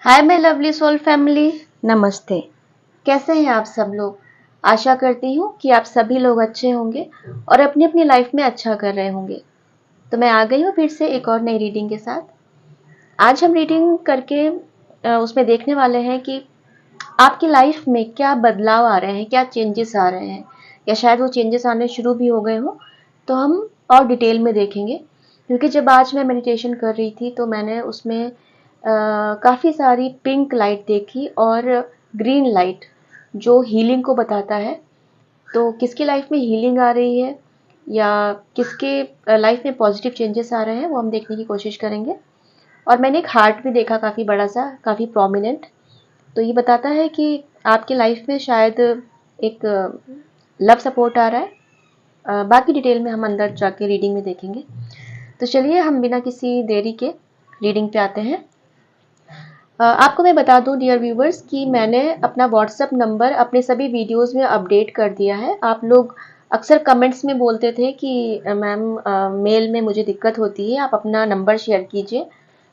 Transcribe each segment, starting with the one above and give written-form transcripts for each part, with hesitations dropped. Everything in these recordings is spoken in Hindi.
Hi my lovely soul family, नमस्ते। कैसे हैं आप सब लोग? आशा करती हूँ कि आप सभी लोग अच्छे होंगे और अपनी अपनी लाइफ में अच्छा कर रहे होंगे। तो मैं आ गई हूँ फिर से एक और नई रीडिंग के साथ। आज हम रीडिंग करके उसमें देखने वाले हैं कि आपकी लाइफ में क्या बदलाव आ रहे हैं, क्या चेंजेस आ रहे हैं, या शायद वो चेंजेस आने शुरू भी हो गए हो। तो हम और डिटेल में देखेंगे, क्योंकि जब आज मैं मेडिटेशन कर रही थी तो मैंने उसमें काफ़ी सारी पिंक लाइट देखी और ग्रीन लाइट जो हीलिंग को बताता है। तो किसकी लाइफ में हीलिंग आ रही है या किसके लाइफ में पॉजिटिव चेंजेस आ रहे हैं, वो हम देखने की कोशिश करेंगे। और मैंने एक हार्ट भी देखा, काफ़ी बड़ा सा, काफ़ी प्रोमिनेंट। तो ये बताता है कि आपकी लाइफ में शायद एक लव सपोर्ट आ रहा है। बाकी डिटेल में हम अंदर जाके रीडिंग में देखेंगे। तो चलिए हम बिना किसी देरी के रीडिंग पे आते हैं। आपको मैं बता दूं डियर व्यूवर्स कि मैंने अपना व्हाट्सएप नंबर अपने सभी वीडियोस में अपडेट कर दिया है। आप लोग अक्सर कमेंट्स में बोलते थे कि मैम मेल में मुझे दिक्कत होती है, आप अपना नंबर शेयर कीजिए।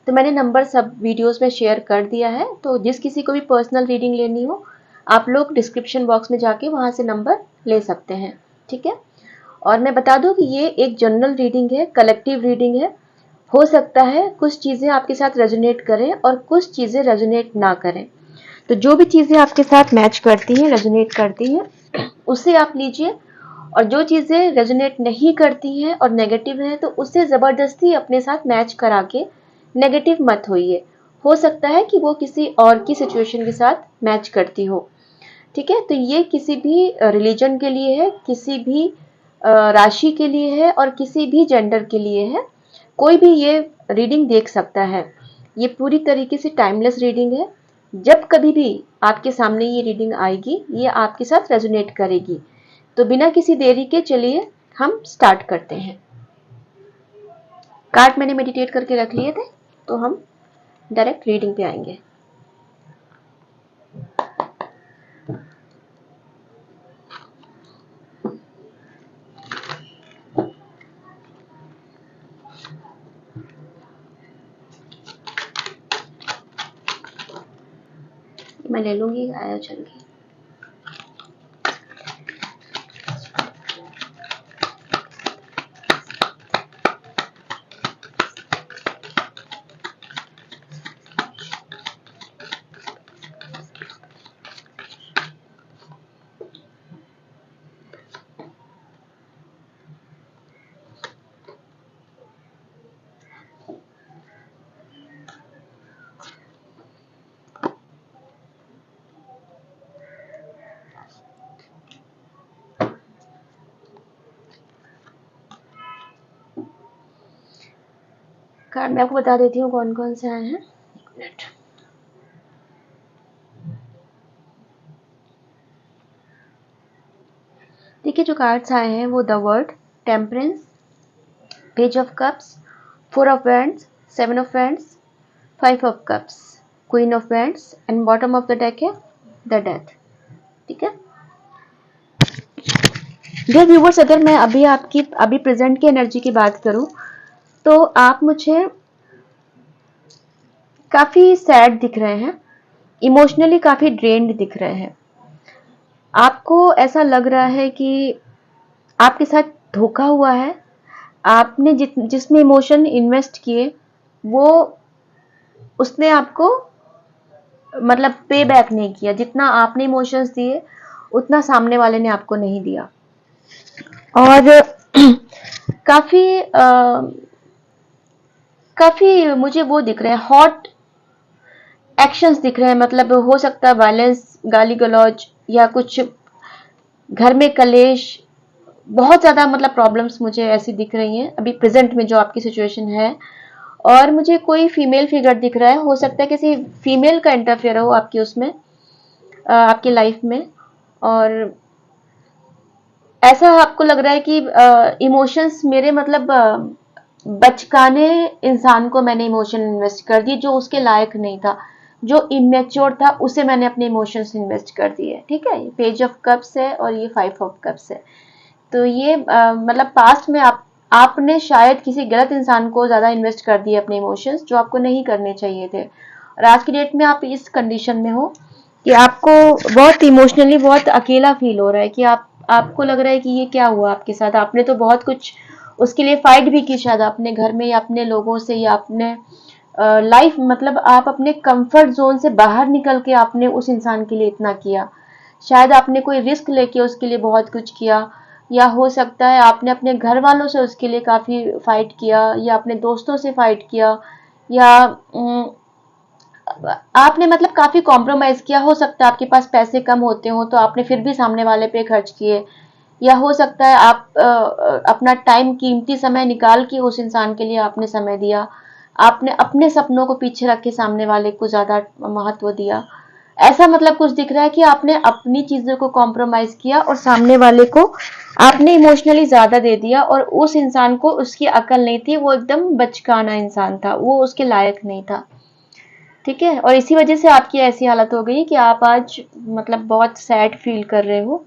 तो मैंने नंबर सब वीडियोस में शेयर कर दिया है। तो जिस किसी को भी पर्सनल रीडिंग लेनी हो, आप लोग डिस्क्रिप्शन बॉक्स में जाके वहाँ से नंबर ले सकते हैं, ठीक है। और मैं बता दूं कि ये एक जनरल रीडिंग है, कलेक्टिव रीडिंग है। हो सकता है कुछ चीज़ें आपके साथ रेजोनेट करें और कुछ चीज़ें रेजोनेट ना करें। तो जो भी चीज़ें आपके साथ मैच करती हैं, रेजोनेट करती हैं, उसे आप लीजिए। और जो चीज़ें रेजोनेट नहीं करती हैं और नेगेटिव हैं, तो उसे ज़बरदस्ती अपने साथ मैच करा के नेगेटिव मत होइए। हो सकता है कि वो किसी और की सिचुएशन के साथ मैच करती हो, ठीक है। तो ये किसी भी रिलीजन के लिए है, किसी भी राशि के लिए है और किसी भी जेंडर के लिए है। कोई भी ये रीडिंग देख सकता है। ये पूरी तरीके से टाइमलेस रीडिंग है। जब कभी भी आपके सामने ये रीडिंग आएगी, ये आपके साथ रेजोनेट करेगी। तो बिना किसी देरी के चलिए हम स्टार्ट करते हैं। कार्ड मैंने मेडिटेट करके रख लिए थे, तो हम डायरेक्ट रीडिंग पे आएंगे। मैं ले लूंगी, आया चल के। कार्ड मैं आपको बता देती हूँ कौन कौन से आए हैं। एक मिनट। देखिए, जो कार्ड्स आए हैं वो the world, temperance, page of cups, four of wands, seven of wands, five of cups, queen of wands and bottom of the deck है द डेथ, ठीक है। डियर व्यूवर्स, अगर मैं अभी प्रेजेंट की एनर्जी की बात करूं, तो आप मुझे काफी सैड दिख रहे हैं, इमोशनली काफी ड्रेन्ड दिख रहे हैं। आपको ऐसा लग रहा है कि आपके साथ धोखा हुआ है। आपने जिसमें इमोशन इन्वेस्ट किए, वो उसने आपको मतलब पे बैक नहीं किया। जितना आपने इमोशंस दिए, उतना सामने वाले ने आपको नहीं दिया। और काफी काफी मुझे वो दिख रहे हैं, हॉट एक्शंस दिख रहे हैं। मतलब हो सकता है वायलेंस, गाली गलौज, या कुछ घर में कलेश। बहुत ज्यादा मतलब प्रॉब्लम्स मुझे ऐसी दिख रही हैं अभी प्रेजेंट में जो आपकी सिचुएशन है। और मुझे कोई फीमेल फिगर दिख रहा है। हो सकता है किसी फीमेल का इंटरफेयर हो आपकी उसमें, आपकी लाइफ में। और ऐसा आपको लग रहा है कि इमोशंस मेरे मतलब बचकाने इंसान को मैंने इमोशन इन्वेस्ट कर दिए जो उसके लायक नहीं था, जो इमेच्योर था, उसे मैंने अपने इमोशंस इन्वेस्ट कर दिए, ठीक है। ये पेज ऑफ कप्स है और ये फाइव ऑफ कप्स है। तो ये मतलब पास्ट में आपने शायद किसी गलत इंसान को ज्यादा इन्वेस्ट कर दिए अपने इमोशंस, जो आपको नहीं करने चाहिए थे। और आज की डेट में आप इस कंडीशन में हो कि आपको बहुत इमोशनली बहुत अकेला फील हो रहा है कि आपको लग रहा है कि ये क्या हुआ आपके साथ। आपने तो बहुत कुछ उसके लिए फाइट भी की, शायद अपने घर में या अपने लोगों से या अपने लाइफ, मतलब आप अपने कंफर्ट जोन से बाहर निकल के आपने उस इंसान के लिए इतना किया। शायद आपने कोई रिस्क लेके उसके लिए बहुत कुछ किया, या हो सकता है आपने अपने घर वालों से उसके लिए काफ़ी फाइट किया, या अपने दोस्तों से फाइट किया, या आपने मतलब काफ़ी कॉम्प्रोमाइज़ किया। हो सकता है आपके पास पैसे कम होते हो तो आपने फिर भी सामने वाले पे खर्च किए, या हो सकता है आप अपना टाइम, कीमती समय निकाल के उस इंसान के लिए आपने समय दिया। आपने अपने सपनों को पीछे रख के सामने वाले को ज़्यादा महत्व दिया। ऐसा मतलब कुछ दिख रहा है कि आपने अपनी चीज़ों को कॉम्प्रोमाइज़ किया और सामने वाले को आपने इमोशनली ज़्यादा दे दिया, और उस इंसान को उसकी अकल नहीं थी, वो एकदम बचकाना इंसान था, वो उसके लायक नहीं था। ठीक है, और इसी वजह से आपकी ऐसी हालत हो गई कि आप आज मतलब बहुत सैड फील कर रहे हो।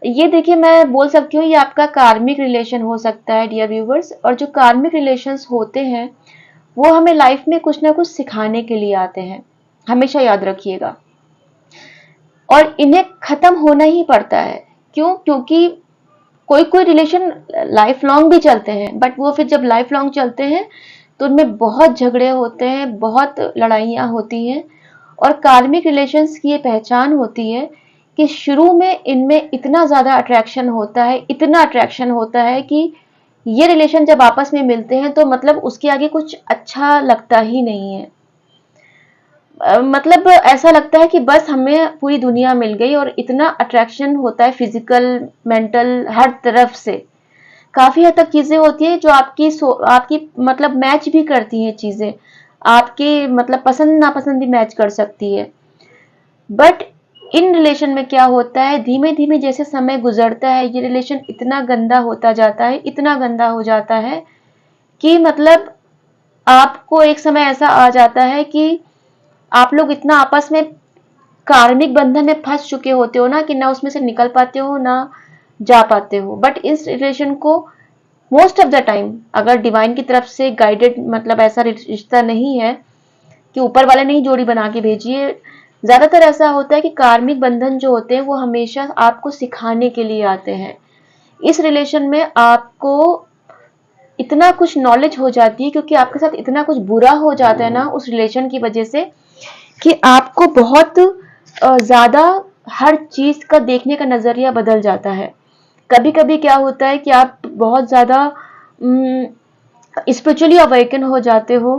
ये देखिए, मैं बोल सकती हूँ ये आपका कार्मिक रिलेशन हो सकता है डियर व्यूवर्स। और जो कार्मिक रिलेशंस होते हैं वो हमें लाइफ में कुछ ना कुछ सिखाने के लिए आते हैं, हमेशा याद रखिएगा। और इन्हें खत्म होना ही पड़ता है। क्यों? क्योंकि कोई कोई रिलेशन लाइफ लॉन्ग भी चलते हैं, बट वो फिर जब लाइफ लॉन्ग चलते हैं तो उनमें बहुत झगड़े होते हैं, बहुत लड़ाइयाँ होती हैं। और कार्मिक रिलेशंस की ये पहचान होती है कि शुरू में इनमें इतना ज़्यादा अट्रैक्शन होता है, इतना अट्रैक्शन होता है कि ये रिलेशन जब आपस में मिलते हैं तो मतलब उसके आगे कुछ अच्छा लगता ही नहीं है। मतलब ऐसा लगता है कि बस हमें पूरी दुनिया मिल गई, और इतना अट्रैक्शन होता है फिजिकल, मेंटल, हर तरफ से। काफी हद तक चीजें होती है जो आपकी मतलब मैच भी करती हैं चीजें, आपके मतलब पसंद नापसंद भी मैच कर सकती है। बट इन रिलेशन में क्या होता है, धीमे धीमे जैसे समय गुजरता है ये रिलेशन इतना गंदा होता जाता है, इतना गंदा हो जाता है कि मतलब आपको एक समय ऐसा आ जाता है कि आप लोग इतना आपस में कार्मिक बंधन में फंस चुके होते हो ना कि ना उसमें से निकल पाते हो ना जा पाते हो। बट इस रिलेशन को मोस्ट ऑफ द टाइम, अगर डिवाइन की तरफ से गाइडेड मतलब ऐसा रिश्ता नहीं है कि ऊपर वाले ने ही जोड़ी बना के भेजी है, ज्यादातर ऐसा होता है कि कार्मिक बंधन जो होते हैं वो हमेशा आपको सिखाने के लिए आते हैं। इस रिलेशन में आपको इतना कुछ नॉलेज हो जाती है, क्योंकि आपके साथ इतना कुछ बुरा हो जाता है ना उस रिलेशन की वजह से, कि आपको बहुत ज्यादा हर चीज का देखने का नजरिया बदल जाता है। कभी कभी क्या होता है कि आप बहुत ज्यादा स्पिरिचुअली अवेकन हो जाते हो।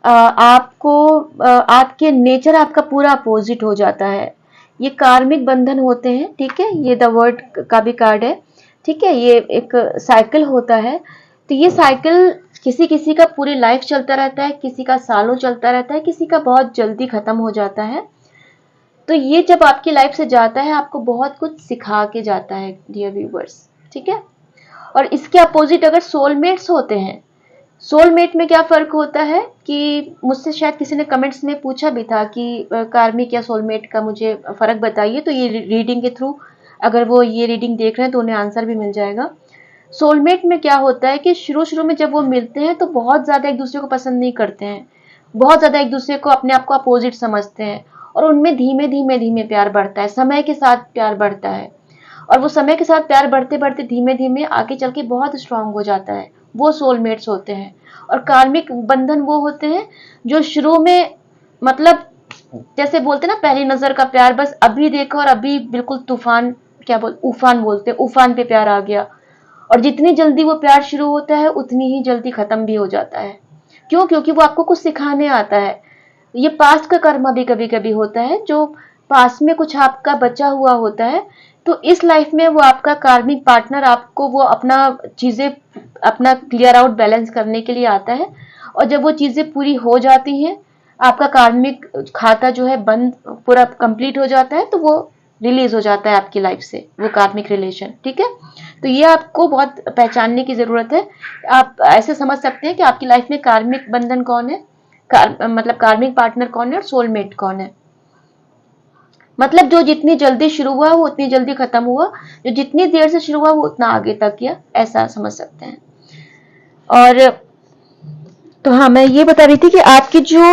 आपको आपके नेचर आपका पूरा अपोजिट हो जाता है। ये कार्मिक बंधन होते हैं, ठीक है, ये द वर्ड का भी कार्ड है। ठीक है, ये एक साइकिल होता है। तो ये साइकिल किसी किसी का पूरी लाइफ चलता रहता है, किसी का सालों चलता रहता है, किसी का बहुत जल्दी खत्म हो जाता है। तो ये जब आपकी लाइफ से जाता है आपको बहुत कुछ सिखा के जाता है डियर व्यूवर्स। ठीक है, और इसके अपोजिट अगर सोलमेट्स होते हैं, सोलमेट में क्या फर्क होता है कि मुझसे शायद किसी ने कमेंट्स में पूछा भी था कि कार्मिक या सोलमेट का मुझे फर्क बताइए, तो ये रीडिंग के थ्रू अगर वो ये रीडिंग देख रहे हैं तो उन्हें आंसर भी मिल जाएगा। सोलमेट में क्या होता है कि शुरू शुरू में जब वो मिलते हैं तो बहुत ज्यादा एक दूसरे को पसंद नहीं करते हैं, बहुत ज्यादा एक दूसरे को अपने आप को अपोजिट समझते हैं, और उनमें धीमे धीमे धीमे प्यार बढ़ता है, समय के साथ प्यार बढ़ता है। और वो समय के साथ प्यार बढ़ते बढ़ते धीमे धीमे आगे चल के बहुत स्ट्रांग हो जाता है। वो सोलमेट्स होते हैं। और कार्मिक बंधन वो होते हैं जो शुरू में मतलब जैसे बोलते हैं ना पहली नजर का प्यार, बस अभी देखा और अभी बिल्कुल तूफान, क्या बोल उफान बोलते हैं, उफान पे प्यार आ गया। और जितनी जल्दी वो प्यार शुरू होता है उतनी ही जल्दी खत्म भी हो जाता है। क्यों? क्योंकि वो आपको कुछ सिखाने आता है। ये पास्ट का कर्म भी कभी कभी होता है, जो पास्ट में कुछ आपका बचा हुआ होता है, तो इस लाइफ में वो आपका कार्मिक पार्टनर आपको वो अपना चीजें अपना क्लियर आउट बैलेंस करने के लिए आता है। और जब वो चीजें पूरी हो जाती हैं, आपका कार्मिक खाता जो है बंद पूरा कंप्लीट हो जाता है, तो वो रिलीज हो जाता है आपकी लाइफ से वो कार्मिक रिलेशन। ठीक है, तो ये आपको बहुत पहचानने की जरूरत है। आप ऐसे समझ सकते हैं कि आपकी लाइफ में कार्मिक बंधन कौन है, मतलब कार्मिक पार्टनर कौन है और सोलमेट कौन है। मतलब जो जितनी जल्दी शुरू हुआ वो उतनी जल्दी खत्म हुआ, जो जितनी देर से शुरू हुआ वो उतना आगे तक किया, ऐसा समझ सकते हैं। और तो हाँ, मैं ये बता रही थी कि आपकी जो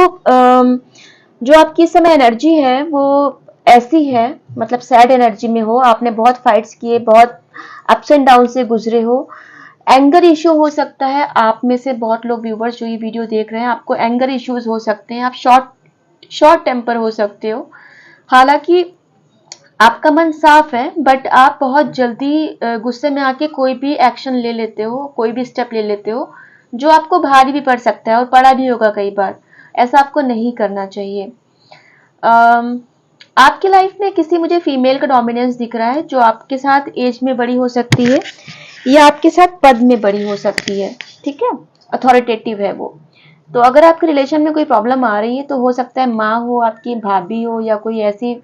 जो आपकी इस समय एनर्जी है वो ऐसी है, मतलब सैड एनर्जी में हो, आपने बहुत फाइट्स किए, बहुत अप्स एंड डाउन से गुजरे हो, एंगर इश्यू हो सकता है। आप में से बहुत लोग व्यूवर्स जो ये वीडियो देख रहे हैं, आपको एंगर इश्यूज हो सकते हैं, आप शॉर्ट टेम्पर हो सकते हो। हालांकि आपका मन साफ है, बट आप बहुत जल्दी गुस्से में आके कोई भी एक्शन ले लेते हो, कोई भी स्टेप ले लेते हो जो आपको भारी भी पड़ सकता है और पड़ा भी होगा कई बार। ऐसा आपको नहीं करना चाहिए। अम, आपकी लाइफ में किसी मुझे फीमेल का डोमिनेंस दिख रहा है जो आपके साथ एज में बड़ी हो सकती है या आपके साथ पद में बड़ी हो सकती है। ठीक है, अथॉरिटेटिव है वो। तो अगर आपके रिलेशन में कोई प्रॉब्लम आ रही है तो हो सकता है माँ हो, आपकी भाभी हो, या कोई ऐसी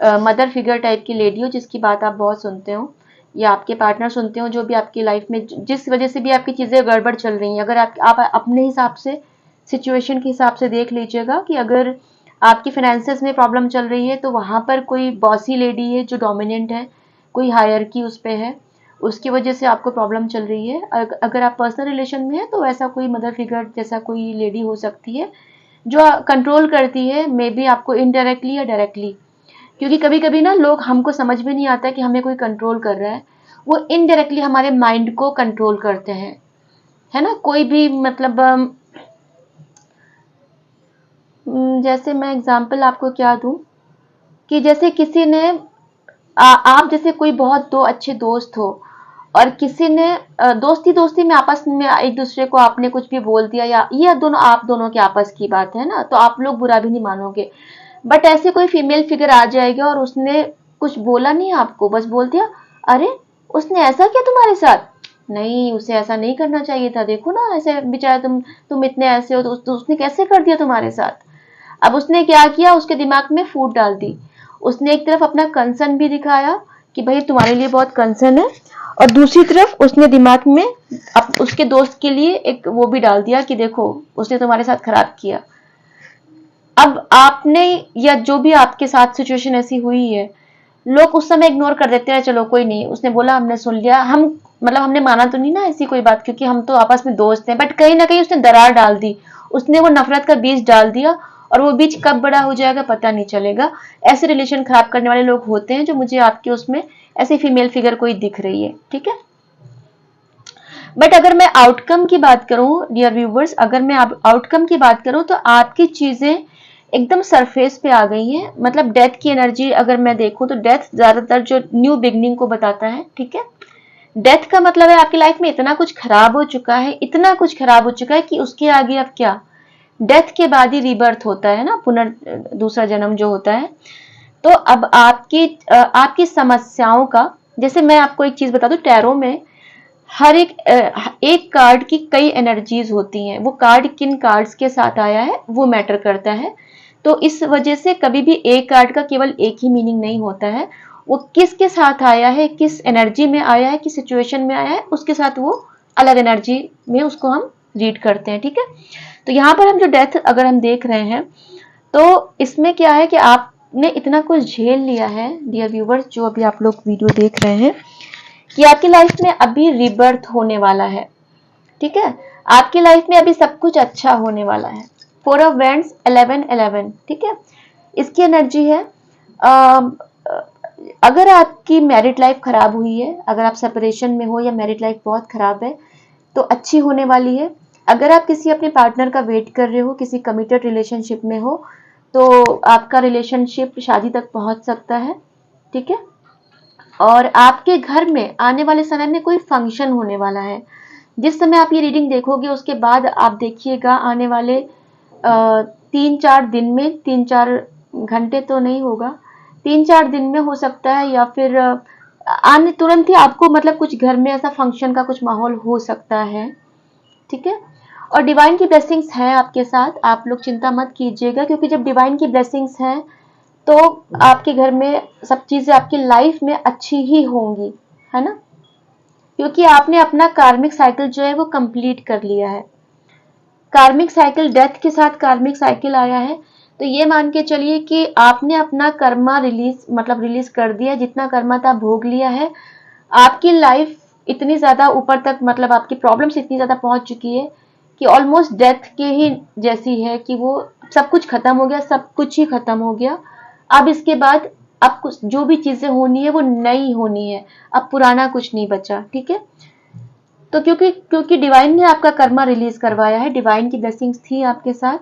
मदर फिगर टाइप की लेडी हो जिसकी बात आप बहुत सुनते हो, या आपके पार्टनर सुनते हो, जो भी आपकी लाइफ में जिस वजह से भी आपकी चीजें गड़बड़ चल रही हैं। अगर आप अपने हिसाब से, सिचुएशन के हिसाब से देख लीजिएगा कि अगर आपकी फाइनेंसेस में प्रॉब्लम चल रही है तो वहां पर कोई बॉसी लेडी है जो डोमिनेंट है, कोई हायरकी उस पे है, उसकी वजह से आपको प्रॉब्लम चल रही है। अगर आप पर्सनल रिलेशन में है तो ऐसा कोई मदर फिगर जैसा कोई लेडी हो सकती है जो कंट्रोल करती है, मे बी आपको इनडायरेक्टली या डायरेक्टली। क्योंकि कभी कभी ना लोग, हमको समझ में नहीं आता कि हमें कोई कंट्रोल कर रहा है, वो इनडायरेक्टली हमारे माइंड को कंट्रोल करते हैं, है ना। कोई भी मतलब जैसे मैं एग्जांपल आपको क्या दूं, कि जैसे किसी ने आप जैसे कोई बहुत दो अच्छे दोस्त हो और किसी ने दोस्ती दोस्ती में आपस में एक दूसरे को आपने कुछ भी बोल दिया, या ये दोनों आप दोनों के आपस की बात है ना, तो आप लोग बुरा भी नहीं मानोगे। बट ऐसे कोई फीमेल फिगर आ जाएगा और उसने कुछ बोला नहीं आपको, बस बोल दिया, अरे उसने ऐसा किया तुम्हारे साथ, नहीं उसे ऐसा नहीं करना चाहिए था, देखो ना ऐसे बेचारा तुम इतने ऐसे हो, तो उसने कैसे कर दिया तुम्हारे साथ। अब उसने क्या किया, उसके दिमाग में फूट डाल दी। उसने एक तरफ अपना कंसर्न भी दिखाया कि भाई तुम्हारे लिए बहुत कंसर्न है, और दूसरी तरफ उसने दिमाग में उसके दोस्त के लिए एक वो भी डाल दिया कि देखो उसने तुम्हारे साथ खराब किया। अब आपने, या जो भी आपके साथ सिचुएशन ऐसी हुई है, लोग उस समय इग्नोर कर देते हैं, चलो कोई नहीं, उसने बोला हमने सुन लिया, हम मतलब हमने माना तो नहीं ना ऐसी कोई बात, क्योंकि हम तो आपस में दोस्त हैं। बट कहीं ना कहीं उसने दरार डाल दी, उसने वो नफरत का बीज डाल दिया, और वो बीज कब बड़ा हो जाएगा पता नहीं चलेगा। ऐसे रिलेशन खराब करने वाले लोग होते हैं, जो मुझे आपके उसमें ऐसी फीमेल फिगर कोई दिख रही है। ठीक है, बट अगर मैं आउटकम की बात करूं डियर व्यूवर्स, अगर मैं आउटकम की बात करूं तो आपकी चीजें एकदम सरफेस पे आ गई हैं। मतलब डेथ की एनर्जी अगर मैं देखूं तो डेथ ज्यादातर जो न्यू बिगनिंग को बताता है। ठीक है, डेथ का मतलब है आपकी लाइफ में इतना कुछ खराब हो चुका है, इतना कुछ खराब हो चुका है कि उसके आगे अब क्या, डेथ के बाद ही रीबर्थ होता है ना, दूसरा जन्म जो होता है। तो अब आपकी समस्याओं का, जैसे मैं आपको एक चीज बता दूं, टैरो में हर एक कार्ड की कई एनर्जीज होती हैं। वो कार्ड किन कार्ड्स के साथ आया है वो मैटर करता है। तो इस वजह से कभी भी एक कार्ड का केवल एक ही मीनिंग नहीं होता है, वो किसके साथ आया है, किस एनर्जी में आया है, किस सिचुएशन में आया है, उसके साथ वो अलग एनर्जी में उसको हम रीड करते हैं। ठीक है, तो यहाँ पर हम जो डेथ अगर हम देख रहे हैं, तो इसमें क्या है कि आपने इतना कुछ झेल लिया है डियर व्यूवर्स, जो अभी आप लोग वीडियो देख रहे हैं, कि आपकी लाइफ में अभी रिबर्थ होने वाला है। ठीक है, आपकी लाइफ में अभी सब कुछ अच्छा होने वाला है। 4 ऑफ Wands 11-11। ठीक है, इसकी एनर्जी है। अगर आपकी मैरिड लाइफ खराब हुई है, अगर आप सेपरेशन में हो या मैरिड लाइफ बहुत खराब है, तो अच्छी होने वाली है। अगर आप किसी अपने पार्टनर का वेट कर रहे हो, किसी कमिटेड रिलेशनशिप में हो, तो आपका रिलेशनशिप शादी तक पहुंच सकता है। ठीक है, और आपके घर में आने वाले समय में कोई फंक्शन होने वाला है। जिस समय आप ये रीडिंग देखोगे उसके बाद आप देखिएगा आने वाले 3-4 दिन में, 3-4 घंटे तो नहीं होगा, 3-4 दिन में हो सकता है, या फिर आने तुरंत ही आपको मतलब कुछ घर में ऐसा फंक्शन का कुछ माहौल हो सकता है। ठीक है, और डिवाइन की ब्लेसिंग्स हैं आपके साथ, आप लोग चिंता मत कीजिएगा, क्योंकि जब डिवाइन की ब्लेसिंग्स हैं तो आपके घर में सब चीजें आपकी लाइफ में अच्छी ही होंगी, है ना। क्योंकि आपने अपना कार्मिक साइकिल जो है वो कंप्लीट कर लिया है। कार्मिक साइकिल, डेथ के साथ कार्मिक साइकिल आया है, तो ये मान के चलिए कि आपने अपना कर्मा रिलीज कर दिया, जितना कर्मा था भोग लिया है। आपकी लाइफ इतनी ज्यादा ऊपर तक, मतलब आपकी प्रॉब्लम्स इतनी ज्यादा पहुंच चुकी है कि ऑलमोस्ट डेथ के ही जैसी है, कि वो सब कुछ खत्म हो गया, सब कुछ ही खत्म हो गया। अब इसके बाद अब कुछ जो भी चीजें होनी है वो नई होनी है, अब पुराना कुछ नहीं बचा। ठीक है, तो क्योंकि क्योंकि डिवाइन ने आपका कर्मा रिलीज करवाया है, डिवाइन की ब्लेसिंग्स थी आपके साथ।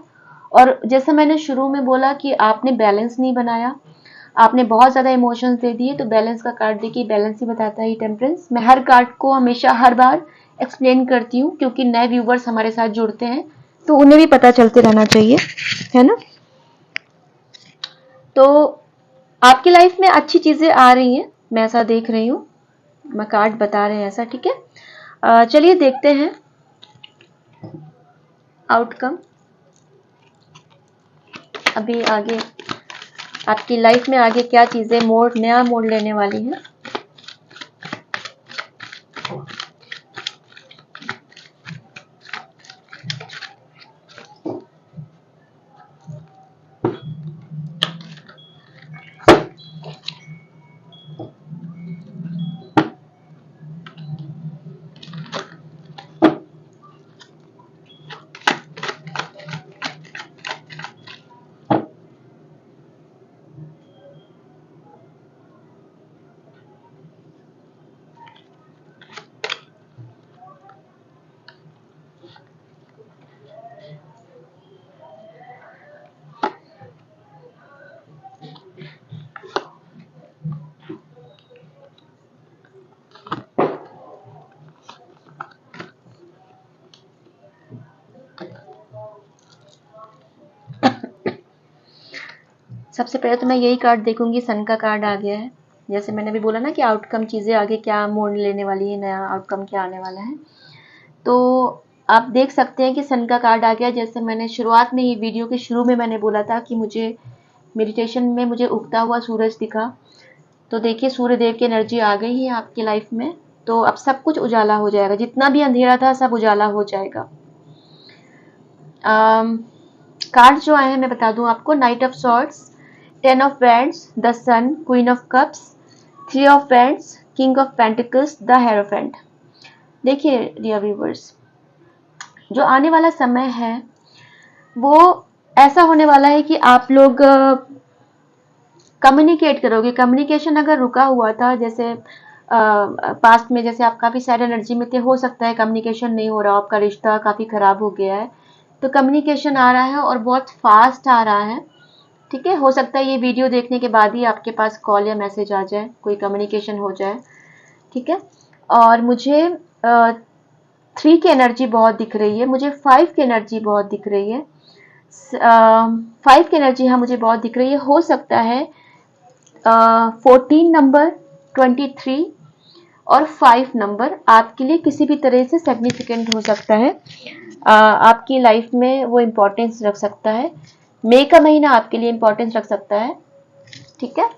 और जैसा मैंने शुरू में बोला कि आपने बैलेंस नहीं बनाया, आपने बहुत ज्यादा इमोशंस दे दिए, तो बैलेंस का कार्ड देखिए, बैलेंस ही बताता है टेम्परेंस। मैं हर कार्ड को हमेशा हर बार एक्सप्लेन करती हूँ, क्योंकि नए व्यूवर्स हमारे साथ जुड़ते हैं तो उन्हें भी पता चलते रहना चाहिए, है ना। तो आपकी लाइफ में अच्छी चीजें आ रही हैं, मैं ऐसा देख रही हूँ, मैं कार्ड बता रहे हैं ऐसा। ठीक है, चलिए देखते हैं आउटकम अभी आगे आपकी लाइफ में आगे क्या चीजें नया मोड़ लेने वाली हैं। सबसे पहले तो मैं यही कार्ड देखूंगी, सन का कार्ड आ गया है। जैसे मैंने भी बोला ना कि आउटकम चीजें आगे क्या मोड़ लेने वाली है, नया आउटकम क्या आने वाला है। तो आप देख सकते हैं कि सन का कार्ड आ गया। जैसे मैंने शुरुआत में ही वीडियो के शुरू में मैंने बोला था कि मुझे मेडिटेशन में मुझे उगता हुआ सूरज दिखा, तो देखिए सूर्य देव की एनर्जी आ गई है आपकी लाइफ में। तो अब सब कुछ उजाला हो जाएगा, जितना भी अंधेरा था सब उजाला हो जाएगा। कार्ड जो आए हैं मैं बता दूं आपको, knight of swords, 10 of wands, the sun, queen of cups, 3 of wands, king of pentacles, the hierophant. देखिए डियर व्यूवर्स, जो आने वाला समय है वो ऐसा होने वाला है कि आप लोग कम्युनिकेट करोगे। कम्युनिकेशन अगर रुका हुआ था, जैसे पास्ट में जैसे आप काफी सैड एनर्जी में थे, हो सकता है कम्युनिकेशन नहीं हो रहा, आपका रिश्ता काफी खराब हो गया है, तो कम्युनिकेशन आ रहा है और बहुत फास्ट आ रहा है। ठीक है, हो सकता है ये वीडियो देखने के बाद ही आपके पास कॉल या मैसेज आ जाए, कोई कम्युनिकेशन हो जाए। ठीक है, और मुझे 3 की एनर्जी बहुत दिख रही है, मुझे 5 की एनर्जी बहुत दिख रही है। 5 की एनर्जी हाँ मुझे बहुत दिख रही है। हो सकता है 14 नंबर, 23 और 5 नंबर आपके लिए किसी भी तरह से सिग्निफिकेंट हो सकता है, आपकी लाइफ में वो इम्पोर्टेंस रख सकता है। मई का महीना आपके लिए इम्पोर्टेंस रख सकता है। ठीक है,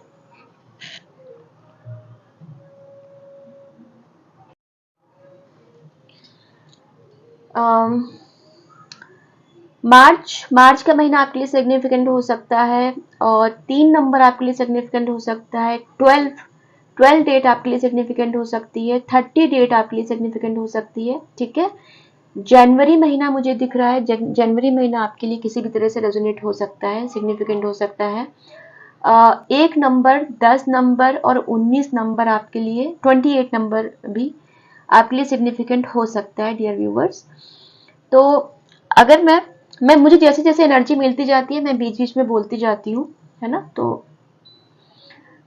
मार्च का महीना आपके लिए सिग्निफिकेंट हो सकता है, और 3 नंबर आपके लिए सिग्निफिकेंट हो सकता है। 12 डेट आपके लिए सिग्निफिकेंट हो सकती है। 30 डेट आपके लिए सिग्निफिकेंट हो सकती है। ठीक है, जनवरी महीना मुझे दिख रहा है, जनवरी महीना आपके लिए किसी भी तरह से रेजोनेट हो सकता है, सिग्निफिकेंट हो सकता है। 1 नंबर, 10 नंबर और 19 नंबर आपके लिए, 28 नंबर भी आपके लिए सिग्निफिकेंट हो सकता है डियर व्यूवर्स। तो अगर मैं मुझे जैसे जैसे एनर्जी मिलती जाती है मैं बीच बीच में बोलती जाती हूँ, है ना। तो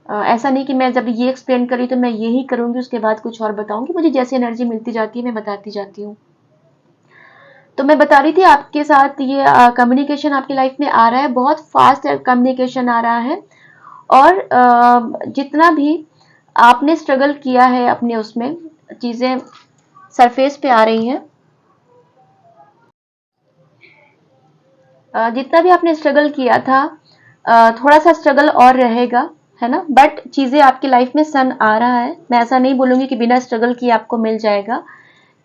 ऐसा नहीं कि मैं जब ये एक्सप्लेन करी तो मैं यही करूंगी उसके बाद कुछ और बताऊंगी, मुझे जैसे एनर्जी मिलती जाती है मैं बताती जाती हूँ। तो मैं बता रही थी आपके साथ, ये कम्युनिकेशन आपकी लाइफ में आ रहा है, बहुत फास्ट कम्युनिकेशन आ रहा है। और जितना भी आपने स्ट्रगल किया है अपने उसमें, चीजें सरफेस पे आ रही हैं। जितना भी आपने स्ट्रगल किया था, थोड़ा सा स्ट्रगल और रहेगा, है ना, बट चीजें आपकी लाइफ में सन आ रहा है। मैं ऐसा नहीं बोलूंगी कि बिना स्ट्रगल किए आपको मिल जाएगा।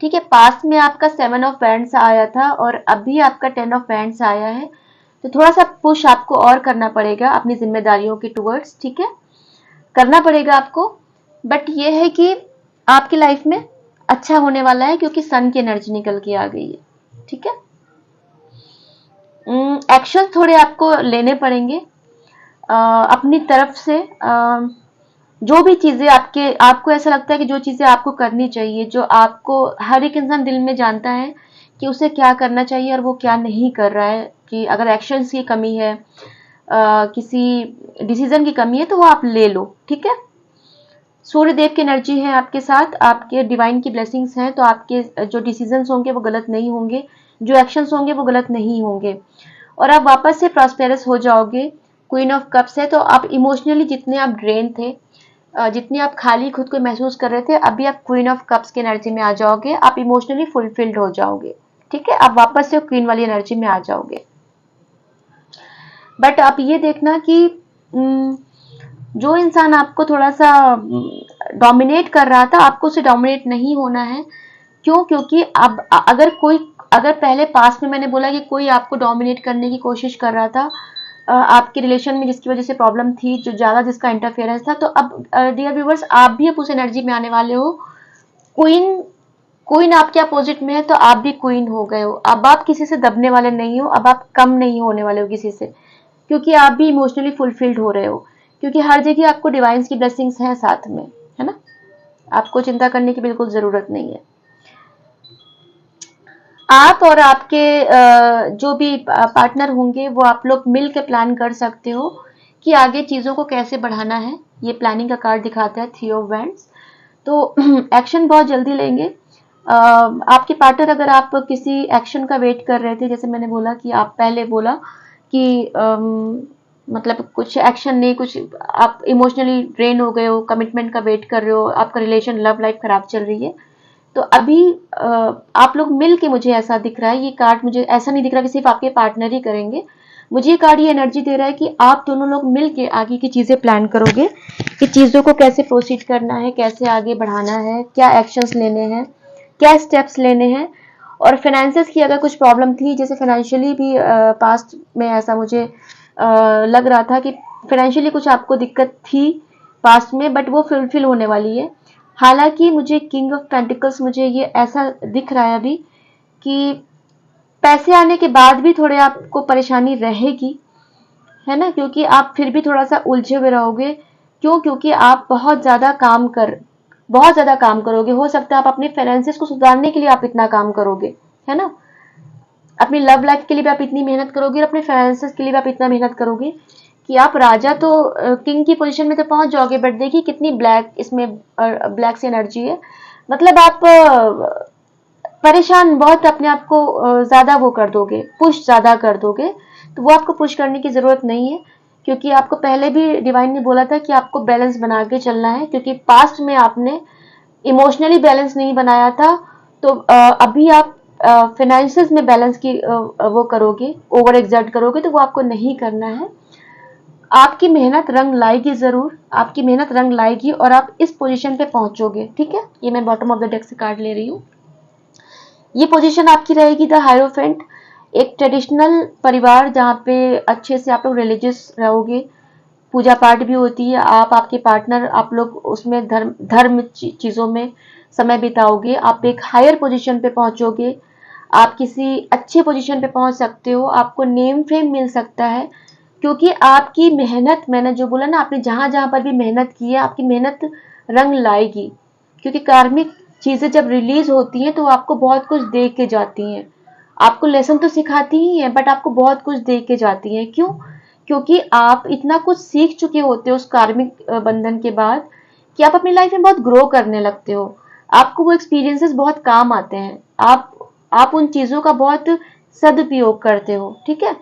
ठीक है, पास्ट में आपका 7 ऑफ वैंड्स आया था और अभी आपका 10 ऑफ वैंड्स आया है, तो थोड़ा सा पुश आपको और करना पड़ेगा अपनी जिम्मेदारियों की टूवर्ड्स। ठीक है, करना पड़ेगा आपको, बट ये है कि आपकी लाइफ में अच्छा होने वाला है, क्योंकि सन की एनर्जी निकल के आ गई है। ठीक है। एक्शन थोड़े आपको लेने पड़ेंगे अपनी तरफ से। जो भी चीजें आपको ऐसा लगता है कि जो चीजें आपको करनी चाहिए, जो आपको हर एक इंसान दिल में जानता है कि उसे क्या करना चाहिए और वो क्या नहीं कर रहा है, कि अगर एक्शंस की कमी है, किसी डिसीजन की कमी है, तो वो आप ले लो, ठीक है। सूर्य देव की एनर्जी है आपके साथ, आपके डिवाइन की ब्लेसिंग्स हैं, तो आपके जो डिसीजंस होंगे वो गलत नहीं होंगे, जो एक्शंस होंगे वो गलत नहीं होंगे, और आप वापस से प्रॉस्पेरस हो जाओगे। क्वीन ऑफ कप्स है, तो आप इमोशनली जितने आप ड्रेन थे, जितने आप खाली खुद को महसूस कर रहे थे, अभी आप क्वीन ऑफ कप्स की एनर्जी में आ जाओगे, आप इमोशनली फुलफिल्ड हो जाओगे, ठीक है। आप वापस से क्वीन वाली एनर्जी में आ जाओगे। बट आप ये देखना कि जो इंसान आपको थोड़ा सा डोमिनेट कर रहा था, आपको उसे डोमिनेट नहीं होना है। क्यों? क्योंकि अब अगर पहले पास्ट में मैंने बोला कि कोई आपको डोमिनेट करने की कोशिश कर रहा था आपके रिलेशन में, जिसकी वजह से प्रॉब्लम थी, जो ज्यादा जिसका इंटरफेरेंस था, तो अब डियर व्यूवर्स, आप भी अब उस एनर्जी में आने वाले हो। क्वीन क्वीन आपके अपोजिट में है, तो आप भी क्वीन हो गए हो। अब आप किसी से दबने वाले नहीं हो, अब आप कम नहीं होने वाले हो किसी से, क्योंकि आप भी इमोशनली फुलफिल्ड हो रहे हो, क्योंकि हर जगह आपको डिवाइन्स की ब्लेसिंग्स हैं साथ में, है ना। आपको चिंता करने की बिल्कुल जरूरत नहीं है। आप और आपके जो भी पार्टनर होंगे, वो आप लोग मिल के प्लान कर सकते हो कि आगे चीजों को कैसे बढ़ाना है। ये प्लानिंग का कार्ड दिखाता है, थ्री ऑफ वैंड्स। तो एक्शन बहुत जल्दी लेंगे। आपके पार्टनर, अगर आप किसी एक्शन का वेट कर रहे थे, जैसे मैंने बोला कि आप पहले बोला कि मतलब कुछ एक्शन नहीं, कुछ आप इमोशनली ड्रेन हो गए हो, कमिटमेंट का वेट कर रहे हो, आपका रिलेशन लव लाइफ खराब चल रही है, तो अभी आप लोग मिल के, मुझे ऐसा दिख रहा है, ये कार्ड मुझे ऐसा नहीं दिख रहा कि सिर्फ आपके पार्टनर ही करेंगे। मुझे ये कार्ड ये एनर्जी दे रहा है कि आप दोनों लोग मिल के आगे की चीजें प्लान करोगे, कि चीजों को कैसे प्रोसीड करना है, कैसे आगे बढ़ाना है, क्या एक्शंस लेने हैं, क्या स्टेप्स लेने हैं। और फाइनेंसेस की अगर कुछ प्रॉब्लम थी, जैसे फाइनेंशियली भी पास्ट में ऐसा मुझे लग रहा था कि फाइनेंशियली कुछ आपको दिक्कत थी पास्ट में, बट वो फुलफिल होने वाली है। हालांकि मुझे किंग ऑफ पेंटिकल्स, मुझे ये ऐसा दिख रहा है अभी कि पैसे आने के बाद भी थोड़े आपको परेशानी रहेगी, है ना, क्योंकि आप फिर भी थोड़ा सा उलझे हुए रहोगे। क्यों? क्योंकि आप बहुत ज्यादा काम करोगे। हो सकता है आप अपने फाइनेंसेस को सुधारने के लिए आप इतना काम करोगे, है ना। अपनी लव लाइफ के लिए भी आप इतनी मेहनत करोगे, और अपने फाइनेंसेस के लिए भी आप इतना मेहनत करोगे कि आप राजा तो किंग की पोजीशन में तो पहुंच जाओगे, बट देखिए कितनी ब्लैक इसमें ब्लैक सी एनर्जी है। मतलब आप परेशान बहुत, अपने आप को ज्यादा वो कर दोगे, पुश ज्यादा कर दोगे। तो वो आपको पुश करने की जरूरत नहीं है, क्योंकि आपको पहले भी डिवाइन ने बोला था कि आपको बैलेंस बना के चलना है, क्योंकि पास्ट में आपने इमोशनली बैलेंस नहीं बनाया था। तो अभी आप फाइनेंसेस में बैलेंस की वो करोगे, ओवर एग्जर्ट करोगे, तो वो आपको नहीं करना है। आपकी मेहनत रंग लाएगी, जरूर आपकी मेहनत रंग लाएगी, और आप इस पोजीशन पे पहुंचोगे, ठीक है। ये मैं बॉटम ऑफ द डेक से कार्ड ले रही हूँ। ये पोजीशन आपकी रहेगी द हायरोफेंट, एक ट्रेडिशनल परिवार जहाँ पे अच्छे से आप लोग रिलीजियस रहोगे, पूजा पाठ भी होती है, आप आपके पार्टनर आप लोग उसमें धर्म चीजों में समय बिताओगे, आप एक हायर पोजीशन पे पहुंचोगे, आप किसी अच्छे पोजीशन पे पहुंच सकते हो, आपको नेम फेम मिल सकता है, क्योंकि आपकी मेहनत, मैंने जो बोला ना, आपने जहां जहां पर भी मेहनत की है, आपकी मेहनत रंग लाएगी। क्योंकि कार्मिक चीजें जब रिलीज होती हैं, तो आपको बहुत कुछ दे के जाती हैं। आपको लेसन तो सिखाती ही है, बट आपको बहुत कुछ दे के जाती हैं। क्यों? क्योंकि आप इतना कुछ सीख चुके होते हो उस कार्मिक बंधन के बाद, कि आप अपनी लाइफ में बहुत ग्रो करने लगते हो। आपको वो एक्सपीरियंसेस बहुत काम आते हैं, आप उन चीजों का बहुत सदुपयोग करते हो, ठीक है।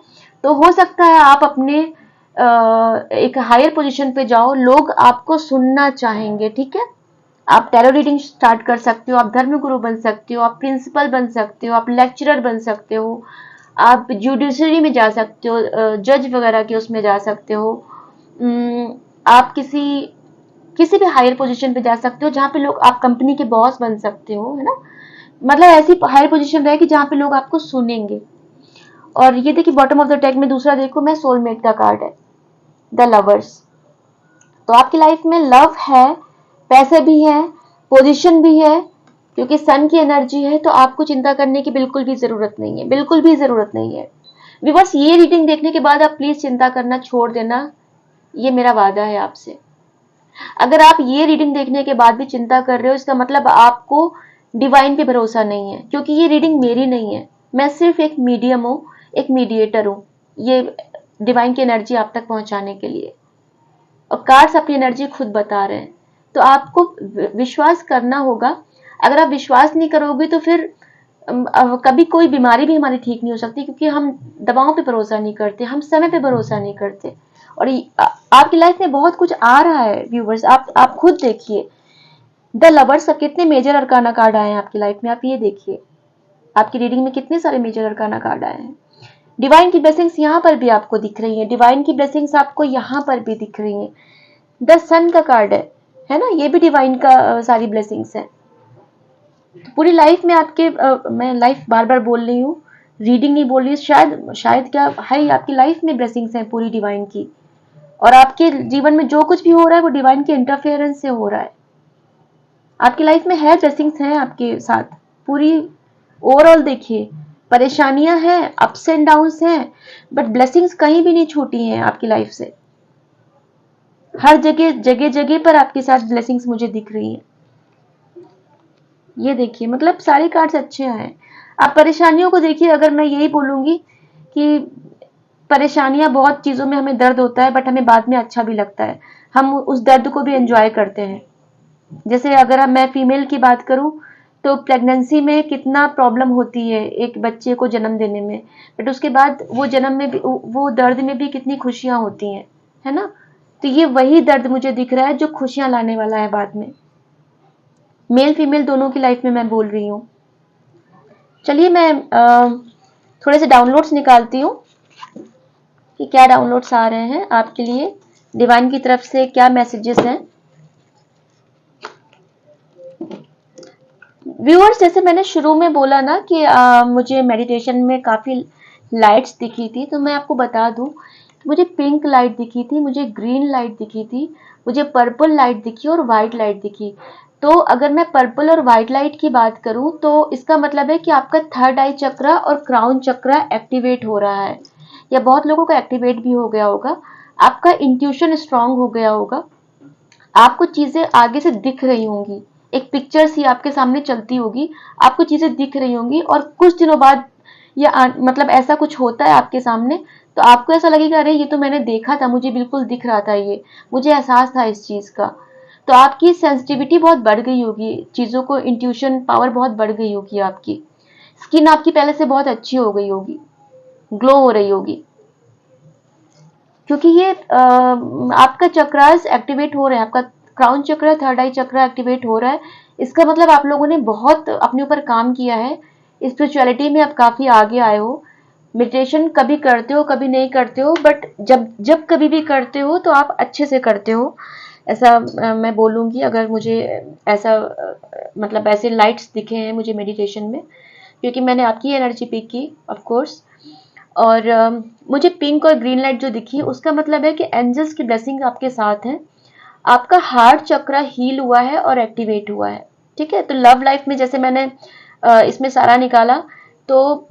तो हो सकता है आप अपने एक हायर पोजीशन पे जाओ, लोग आपको सुनना चाहेंगे, ठीक है। आप टैरो रीडिंग स्टार्ट कर सकते हो, आप धर्मगुरु बन सकते हो, आप प्रिंसिपल बन सकते हो, आप लेक्चरर बन सकते हो, आप जुडिशरी में जा सकते हो, जज वगैरह के उसमें जा सकते हो। आप किसी किसी भी हायर पोजीशन पे जा सकते हो, जहाँ पे लोग, आप कंपनी के बॉस बन सकते हो, है ना। मतलब ऐसी हायर पोजीशन रहेगी जहाँ पे लोग आपको सुनेंगे। और ये देखिए बॉटम ऑफ द डेक में दूसरा देखो, मैं सोलमेट का कार्ड है, द लवर्स। तो आपकी लाइफ में लव है, पैसे भी हैं, पोजीशन भी है, क्योंकि सन की एनर्जी है, तो आपको चिंता करने की बिल्कुल भी जरूरत नहीं है, बिल्कुल भी जरूरत नहीं है। व्यूअर्स, ये रीडिंग देखने के बाद आप प्लीज चिंता करना छोड़ देना, ये मेरा वादा है आपसे। अगर आप ये रीडिंग देखने के बाद भी चिंता कर रहे हो, इसका मतलब आपको डिवाइन पे भरोसा नहीं है, क्योंकि ये रीडिंग मेरी नहीं है। मैं सिर्फ एक मीडियम हूँ, एक मीडिएटर हूँ, ये डिवाइन की एनर्जी आप तक पहुंचाने के लिए। और कार्ड्स अपनी एनर्जी खुद बता रहे हैं, तो आपको विश्वास करना होगा। अगर आप विश्वास नहीं करोगे तो फिर कभी कोई बीमारी भी हमारी ठीक नहीं हो सकती, क्योंकि हम दवाओं पे भरोसा नहीं करते, हम समय पे भरोसा नहीं करते। और आपकी लाइफ में बहुत कुछ आ रहा है व्यूवर्स, आप खुद देखिए। द लवर्स का कितने मेजर अरकाना कार्ड आए हैं आपकी लाइफ में, आप ये देखिए। आपकी रीडिंग में कितने सारे मेजर अरकाना कार्ड आए हैं। डिवाइन की ब्लेसिंग्स यहाँ पर भी आपको दिख रही हैं, डिवाइन की ब्लेसिंग्स आपको यहाँ पर भी दिख रही हैं। द सन का कार्ड है ना, ये भी डिवाइन का सारी ब्लेसिंग्स है। तो पूरी लाइफ में आपके मैं लाइफ बार बार बोल रही हूँ, रीडिंग नहीं बोल रही, शायद क्या है, आपकी लाइफ में ब्लेसिंग्स हैं पूरी डिवाइन की। और आपके जीवन में जो कुछ भी हो रहा है वो डिवाइन के इंटरफेरेंस से हो रहा है। आपकी लाइफ में है, ब्लेसिंग्स हैं आपके साथ पूरी। ओवरऑल देखिए, परेशानियां हैं, अप्स एंड डाउन्स हैं, बट ब्लेसिंग्स कहीं भी नहीं छूटी हैं आपकी लाइफ से। हर जगह जगह जगह पर आपके साथ ब्लेसिंग्स मुझे दिख रही हैं। ये देखिए, मतलब सारे कार्ड्स अच्छे हैं। आप परेशानियों को देखिए, अगर मैं यही बोलूंगी कि परेशानियां, बहुत चीजों में हमें दर्द होता है, बट हमें बाद में अच्छा भी लगता है, हम उस दर्द को भी एंजॉय करते हैं। जैसे अगर मैं फीमेल की बात करूं, तो प्रेगनेंसी में कितना प्रॉब्लम होती है एक बच्चे को जन्म देने में, बट उसके बाद वो जन्म में भी, वो दर्द में भी कितनी खुशियां होती हैं, है ना। तो ये वही दर्द मुझे दिख रहा है जो खुशियां लाने वाला है बाद में। मेल फीमेल दोनों की लाइफ में मैं बोल रही हूँ। चलिए मैं थोड़े से डाउनलोड्स निकालती हूँ कि क्या डाउनलोड्स आ रहे हैं आपके लिए, डिवाइन की तरफ से क्या मैसेजेस हैं। व्यूअर्स, जैसे मैंने शुरू में बोला ना कि मुझे मेडिटेशन में काफ़ी लाइट्स दिखी थी, तो मैं आपको बता दूं, मुझे पिंक लाइट दिखी थी, मुझे ग्रीन लाइट दिखी थी, मुझे पर्पल लाइट दिखी और वाइट लाइट दिखी। तो अगर मैं पर्पल और वाइट लाइट की बात करूं, तो इसका मतलब है कि आपका थर्ड आई चक्रा और क्राउन चक्रा एक्टिवेट हो रहा है, या बहुत लोगों का एक्टिवेट भी हो गया होगा। आपका इंट्यूशन स्ट्रांग हो गया होगा, आपको चीजें आगे से दिख रही होंगी, एक पिक्चर सी आपके सामने चलती होगी, आपको चीजें दिख रही होंगी, और कुछ दिनों बाद या मतलब ऐसा कुछ होता है आपके सामने, तो आपको ऐसा लगेगा, अरे ये तो मैंने देखा था, मुझे बिल्कुल दिख रहा था, ये मुझे एहसास था इस चीज का। तो आपकी सेंसिटिविटी बहुत बढ़ गई होगी, चीजों को इंट्यूशन पावर बहुत बढ़ गई होगी, आपकी स्किन आपकी पहले से बहुत अच्छी हो गई होगी, ग्लो हो रही होगी, क्योंकि ये आपका चक्रास एक्टिवेट हो रहे हैं, आपका क्राउन चक्र, थर्ड आई चक्र एक्टिवेट हो रहा है। इसका मतलब आप लोगों ने बहुत अपने ऊपर काम किया है, स्पिरिचुअलिटी में आप काफी आगे आए हो। मेडिटेशन कभी करते हो कभी नहीं करते हो, बट जब जब कभी भी करते हो तो आप अच्छे से करते हो, ऐसा मैं बोलूँगी। अगर मुझे ऐसा मतलब ऐसे लाइट्स दिखे हैं मुझे मेडिटेशन में, क्योंकि मैंने आपकी एनर्जी पिक की ऑफ कोर्स। और मुझे पिंक और ग्रीन लाइट जो दिखी, उसका मतलब है कि एंजल्स की ब्लेसिंग आपके साथ है, आपका हार्ट चक्र हील हुआ है और एक्टिवेट हुआ है। ठीक है, तो लव लाइफ में जैसे मैंने इसमें सारा निकाला, तो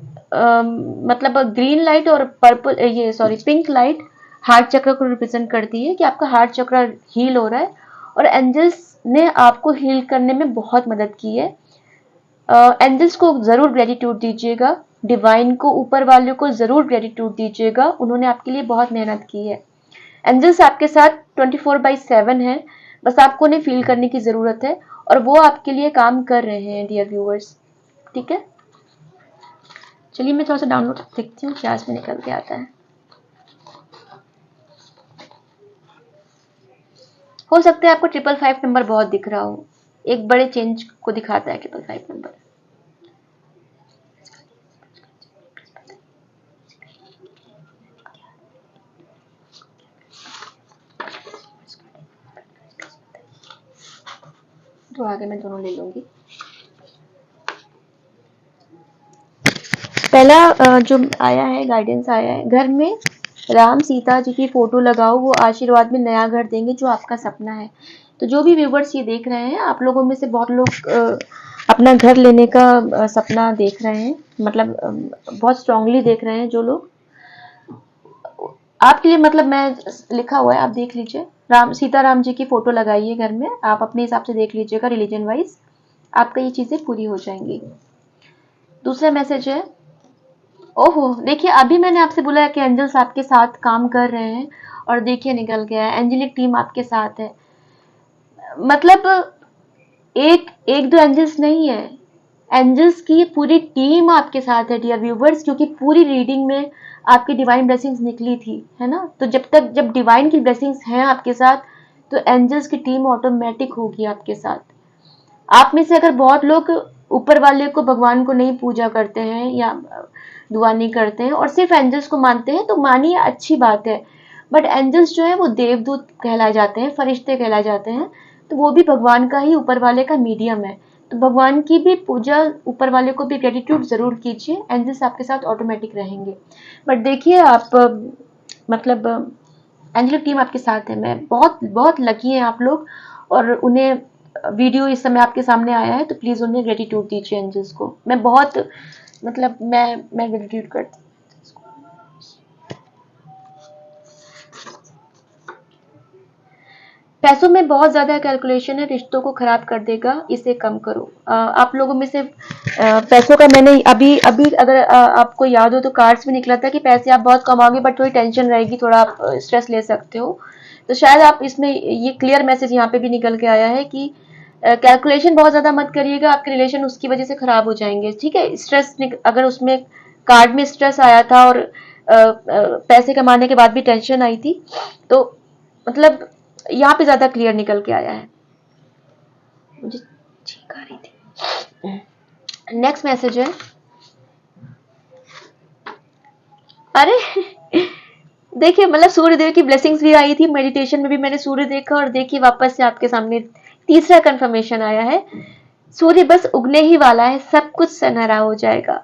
मतलब ग्रीन लाइट और पर्पल, ये सॉरी पिंक लाइट हार्ट चक्र को रिप्रेजेंट करती है कि आपका हार्ट चक्र हील हो रहा है, और एंजल्स ने आपको हील करने में बहुत मदद की है। एंजल्स को जरूर ग्रेटिट्यूड दीजिएगा, डिवाइन को, ऊपर वाले को जरूर ग्रेटिट्यूड दीजिएगा, उन्होंने आपके लिए बहुत मेहनत की है। एंजल्स आपके साथ 24/7 है, बस आपको उन्हें फील करने की जरूरत है, और वो आपके लिए काम कर रहे हैं डियर व्यूअर्स। ठीक है, चलिए मैं थोड़ा सा डाउनलोड देखती हूँ क्या इसमें निकल के आता है। हो सकता है आपको 555 नंबर बहुत दिख रहा हो, एक बड़े चेंज को दिखाता है 555 नंबर। तो आगे मैं दोनों ले लूंगी। पहला जो आया है, गाइडेंस आया है, घर में राम सीता जी की फोटो लगाओ, वो आशीर्वाद में नया घर देंगे जो आपका सपना है। तो जो भी व्यूवर्स ये देख रहे हैं, आप लोगों में से बहुत लोग अपना घर लेने का सपना देख रहे हैं, मतलब बहुत स्ट्रांगली देख रहे हैं जो लोग, आपके लिए मतलब मैं लिखा हुआ है, आप देख लीजिए। राम सीता राम जी की फोटो लगाइए घर में, आप अपने हिसाब से देख लीजिएगा रिलीजन वाइज, आपका ये चीजें पूरी हो जाएंगी। दूसरा मैसेज है, ओहो देखिए अभी मैंने आपसे बोला है कि एंजल्स आपके साथ काम कर रहे हैं, और देखिए निकल गया है एंजेलिक टीम आपके साथ है। मतलब एक एक दो एंजल्स नहीं है, एंजल्स की पूरी टीम आपके साथ है डियर व्यूवर्स, क्योंकि पूरी रीडिंग में आपकी डिवाइन ब्लेसिंग्स निकली थी, है ना। तो जब डिवाइन की ब्लेसिंग्स हैं आपके साथ, तो एंजल्स की टीम ऑटोमेटिक होगी आपके साथ। आप में से अगर बहुत लोग ऊपर वाले को, भगवान को नहीं पूजा करते हैं या दुआ नहीं करते हैं और सिर्फ एंजल्स को मानते हैं, तो मानिए अच्छी बात है, बट एंजल्स जो है वो देवदूत कहलाए जाते हैं, फरिश्ते कहलाए जाते हैं, तो वो भी भगवान का ही, ऊपर वाले का मीडियम है। तो भगवान की भी पूजा, ऊपर वाले को भी ग्रेटिट्यूड जरूर कीजिए, एंजल्स आपके साथ ऑटोमेटिक रहेंगे। बट देखिए आप मतलब एंजलिक टीम आपके साथ है, मैं बहुत बहुत लकी हैं आप लोग, और उन्हें वीडियो इस समय आपके सामने आया है तो प्लीज उन्हें ग्रेटिट्यूड दीजिए एंजल्स को। मैं बहुत मतलब मैं ग्रेटिट्यूड करती हूँ। पैसों में बहुत ज्यादा कैलकुलेशन है, रिश्तों को खराब कर देगा, इसे कम करो। आप लोगों में से पैसों का मैंने अभी अभी अगर आपको याद हो तो कार्ड्स में निकला था कि पैसे आप बहुत कमाओगे बट थोड़ी टेंशन रहेगी, थोड़ा आप स्ट्रेस ले सकते हो। तो शायद आप इसमें ये क्लियर मैसेज यहाँ पे भी निकल के आया है कि कैलकुलेशन बहुत ज्यादा मत करिएगा, आपके रिलेशन उसकी वजह से खराब हो जाएंगे, ठीक है। स्ट्रेस अगर उसमें कार्ड में स्ट्रेस आया था और पैसे कमाने के बाद भी टेंशन आई थी, तो मतलब यहाँ पे ज्यादा क्लियर निकल के आया है, मुझे छींक आ रही थी। नेक्स्ट मैसेज है, अरे देखिए मतलब सूर्यदेव की ब्लेसिंग्स भी आई थी, मेडिटेशन में भी मैंने सूर्य देखा, और देखिए वापस से आपके सामने तीसरा कंफर्मेशन आया है, सूर्य बस उगने ही वाला है, सब कुछ सनहरा हो जाएगा।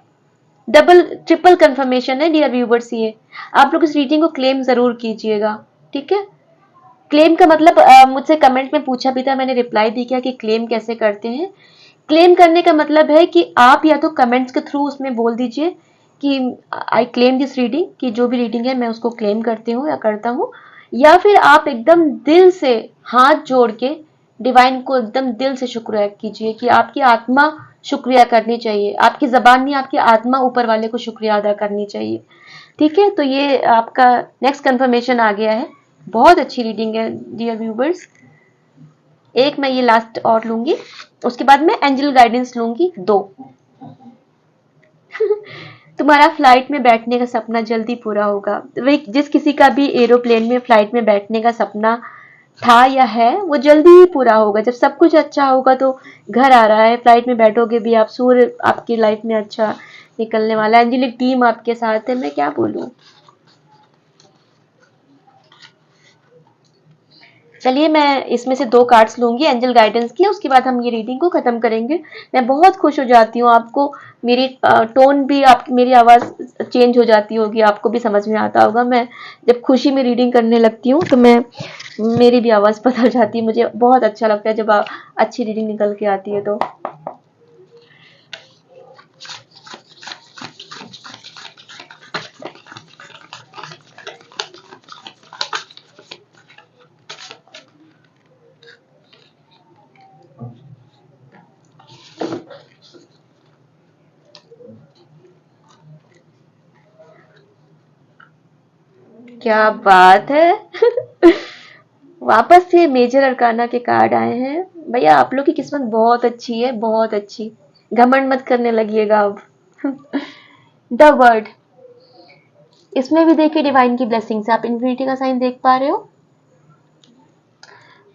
डबल ट्रिपल कंफर्मेशन है डियर व्यूवर्स, ये आप लोग इस रीडिंग को क्लेम जरूर कीजिएगा, ठीक है। क्लेम का मतलब मुझसे कमेंट में पूछा भी था, मैंने रिप्लाई दी किया कि क्लेम कैसे करते हैं। क्लेम करने का मतलब है कि आप या तो कमेंट्स के थ्रू उसमें बोल दीजिए कि आई क्लेम दिस रीडिंग, कि जो भी रीडिंग है मैं उसको क्लेम करती हूँ या करता हूँ, या फिर आप एकदम दिल से हाथ जोड़ के डिवाइन को एकदम दिल से शुक्रिया कीजिए, कि आपकी आत्मा शुक्रिया करनी चाहिए, आपकी जबान नहीं, आपकी आत्मा ऊपर वाले को शुक्रिया अदा करनी चाहिए, ठीक है। तो ये आपका नेक्स्ट कंफर्मेशन आ गया है, बहुत अच्छी रीडिंग है डियर व्यूवर्स। एक मैं ये लास्ट और लूंगी, उसके बाद मैं एंजल गाइडेंस लूंगी 2। तुम्हारा फ्लाइट में बैठने का सपना जल्दी पूरा होगा। जिस किसी का भी एरोप्लेन में, फ्लाइट में बैठने का सपना था या है, वो जल्दी ही पूरा होगा। जब सब कुछ अच्छा होगा तो घर आ रहा है, फ्लाइट में बैठोगे भी आप, सूर्य आपकी लाइफ में अच्छा निकलने वाला है, एंजेलिक टीम आपके साथ है, मैं क्या बोलूं। चलिए मैं इसमें से 2 कार्ड्स लूंगी एंजल गाइडेंस की, उसके बाद हम ये रीडिंग को खत्म करेंगे। मैं बहुत खुश हो जाती हूँ, आपको मेरी टोन भी, आप मेरी आवाज चेंज हो जाती होगी, आपको भी समझ में आता होगा। मैं जब खुशी में रीडिंग करने लगती हूँ तो मैं मेरी भी आवाज बदल जाती है, मुझे बहुत अच्छा लगता है जब अच्छी रीडिंग निकल के आती है। तो क्या बात है वापस से मेजर अरकाना के कार्ड आए हैं। भैया आप लोग की किस्मत बहुत अच्छी है, बहुत अच्छी, घमंड मत करने लगिएगा अब। द वर्ड, इसमें भी देखिए डिवाइन की ब्लेसिंग्स, आप इन्फिनिटी का साइन देख पा रहे हो।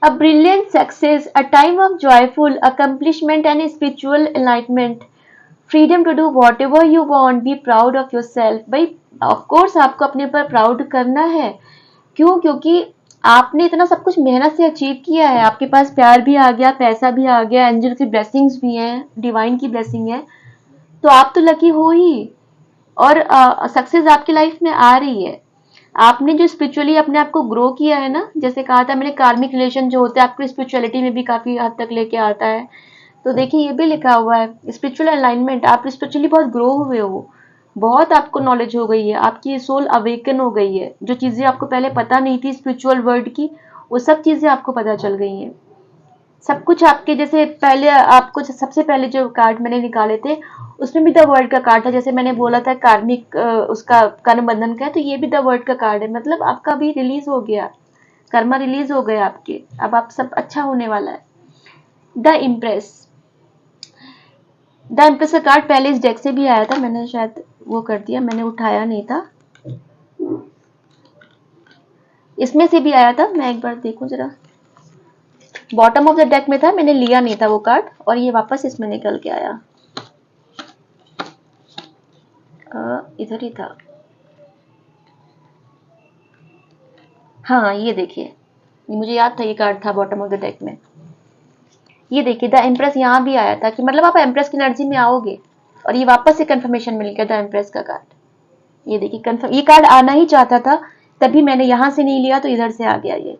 A brilliant success, a time of joyful accomplishment and spiritual enlightenment. Freedom to do whatever you want, be proud of yourself. भाई ऑफ कोर्स आपको अपने पर प्राउड करना है, क्यों, क्योंकि आपने इतना सब कुछ मेहनत से अचीव किया है, आपके पास प्यार भी आ गया, पैसा भी आ गया, एंजल की ब्लेसिंग्स भी हैं, डिवाइन की ब्लेसिंग है, तो आप तो लकी हो ही, और सक्सेस आपकी लाइफ में आ रही है। आपने जो स्पिरिचुअली अपने आप को ग्रो किया है ना, जैसे कहा था मैंने, कार्मिक रिलेशन जो होता है आपकी स्पिरिचुअलिटी में भी काफी हद तक लेके आता है। तो देखिए ये भी लिखा हुआ है स्पिरिचुअल अलाइनमेंट, आप स्पिरिचुअली बहुत ग्रो हुए हो, बहुत आपको नॉलेज हो गई है, आपकी सोल अवेकन हो गई है, जो चीजें आपको पहले पता नहीं थी स्पिरिचुअल वर्ल्ड की, वो सब चीजें आपको पता चल गई हैं। सब कुछ आपके जैसे पहले आपको सबसे पहले जो कार्ड मैंने निकाले थे उसमें भी द वर्ल्ड का कार्ड था, जैसे मैंने बोला था कार्मिक उसका कर्म बंधन का है, तो ये भी द वर्ल्ड का कार्ड है, मतलब आपका भी रिलीज हो गया, कर्मा रिलीज हो गए आपके, अब आप सब अच्छा होने वाला है। द इम्प्रेस, द इम्प्रेस का कार्ड पहले इस डेक से भी आया था, मैंने शायद वो कर दिया, मैंने उठाया नहीं था, इसमें से भी आया था, मैं एक बार देखूं जरा, बॉटम ऑफ द डेक में था, मैंने लिया नहीं था वो कार्ड, और ये वापस इसमें निकल के आया, इधर ही था, हाँ ये देखिए, ये मुझे याद था, ये कार्ड था बॉटम ऑफ द डेक में, ये देखिए द एम्प्रेस यहाँ भी आया था कि मतलब आप एम्प्रेस की एनर्जी में आओगे, और ये वापस से कंफर्मेशन मिल गया द एम्प्रेस का कार्ड, ये देखिए कंफर्म, ये कार्ड आना ही चाहता था, तभी मैंने यहां से नहीं लिया तो इधर से आ गया ये,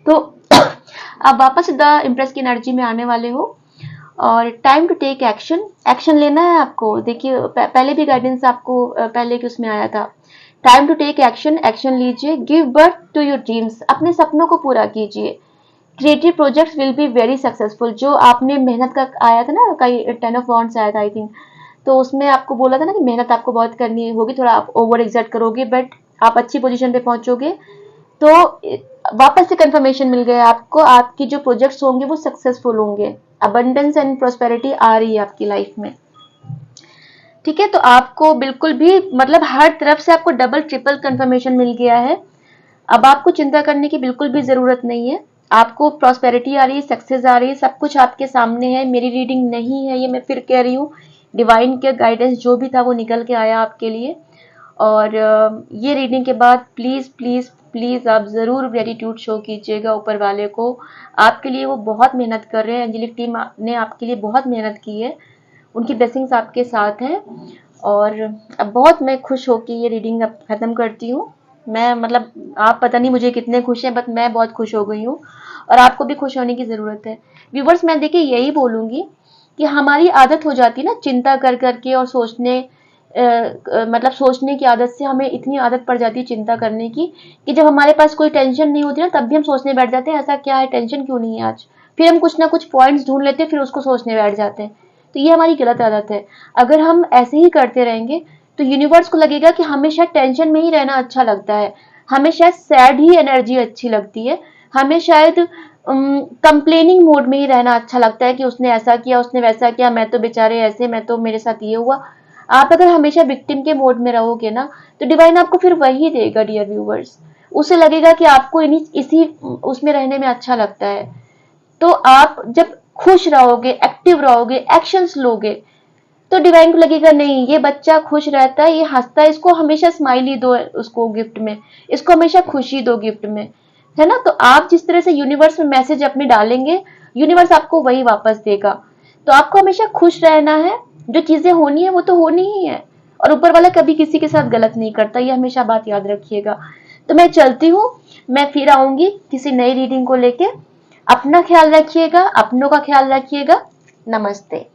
तो आप वापस द इम्प्रेस की एनर्जी में आने वाले हो, और time to take action, action लेना है आपको, देखिए पहले भी गाइडेंस आपको पहले के उसमें आया था, time to take action, action लीजिए, give birth to your dreams, अपने सपनों को पूरा कीजिए, creative projects will be very successful, जो आपने मेहनत का आया था ना, कई 10 ऑफ वॉन्ड्स आया था आई थिंक, तो उसमें आपको बोला था ना कि मेहनत आपको बहुत करनी होगी, थोड़ा आप ओवर एग्जर्ट करोगे बट आप अच्छी पोजीशन पे पहुंचोगे, तो वापस से कंफर्मेशन मिल गया आपको, आपकी जो प्रोजेक्ट्स होंगे वो सक्सेसफुल होंगे, अबंडेंस एंड प्रोस्पेरिटी आ रही है आपकी लाइफ में, ठीक है, तो आपको बिल्कुल भी मतलब हर तरफ से आपको डबल ट्रिपल कंफर्मेशन मिल गया है, अब आपको चिंता करने की बिल्कुल भी जरूरत नहीं है, आपको प्रॉस्पेरिटी आ रही है, सक्सेस आ रही है, सब कुछ आपके सामने है, मेरी रीडिंग नहीं है ये, मैं फिर कह रही हूँ, डिवाइन के गाइडेंस जो भी था वो निकल के आया आपके लिए, और ये रीडिंग के बाद प्लीज प्लीज प्लीज आप जरूर ग्रेटिट्यूड शो कीजिएगा ऊपर वाले को, आपके लिए वो बहुत मेहनत कर रहे हैं, एंजेलिक टीम ने आपके लिए बहुत मेहनत की है, उनकी ब्लेसिंग्स आपके साथ हैं, और अब बहुत मैं खुश होकर ये रीडिंग अब खत्म करती हूँ, मैं मतलब आप पता नहीं मुझे कितने खुश हैं, बट मैं बहुत खुश हो गई हूँ, और आपको भी खुश होने की जरूरत है। व्यूवर्स मैं देखिए यही बोलूंगी कि हमारी आदत हो जाती है ना चिंता कर करके, और सोचने मतलब सोचने की आदत से हमें इतनी आदत पड़ जाती है चिंता करने की, कि जब हमारे पास कोई टेंशन नहीं होती ना तब भी हम सोचने बैठ जाते हैं ऐसा क्या है, टेंशन क्यों नहीं है आज, फिर हम कुछ ना कुछ पॉइंट्स ढूंढ लेते हैं, फिर उसको सोचने बैठ जाते हैं, तो ये हमारी गलत आदत है, अगर हम ऐसे ही करते रहेंगे तो यूनिवर्स को लगेगा कि हमें शायद टेंशन में ही रहना अच्छा लगता है, हमें शायद सैड ही एनर्जी अच्छी लगती है, हमें शायद कंप्लेनिंग मोड में ही रहना अच्छा लगता है कि उसने ऐसा किया, उसने वैसा किया, मैं तो बेचारे ऐसे, मैं तो मेरे साथ ये हुआ, आप अगर हमेशा विक्टिम के मोड में रहोगे ना तो डिवाइन आपको फिर वही देगा डियर व्यूवर्स, उसे लगेगा कि आपको इसी उसमें रहने में अच्छा लगता है, तो आप जब खुश रहोगे, एक्टिव रहोगे, एक्शंस लोगे, तो डिवाइन को लगेगा नहीं ये बच्चा खुश रहता है, ये हंसता है, इसको हमेशा स्माइली दो, उसको गिफ्ट में, इसको हमेशा खुशी दो गिफ्ट में, है ना, तो आप जिस तरह से यूनिवर्स में मैसेज अपने डालेंगे, यूनिवर्स आपको वही वापस देगा, तो आपको हमेशा खुश रहना है, जो चीजें होनी है वो तो होनी ही है, और ऊपर वाला कभी किसी के साथ गलत नहीं करता, ये हमेशा बात याद रखिएगा। तो मैं चलती हूँ, मैं फिर आऊंगी किसी नई रीडिंग को लेके, अपना ख्याल रखिएगा, अपनों का ख्याल रखिएगा, नमस्ते।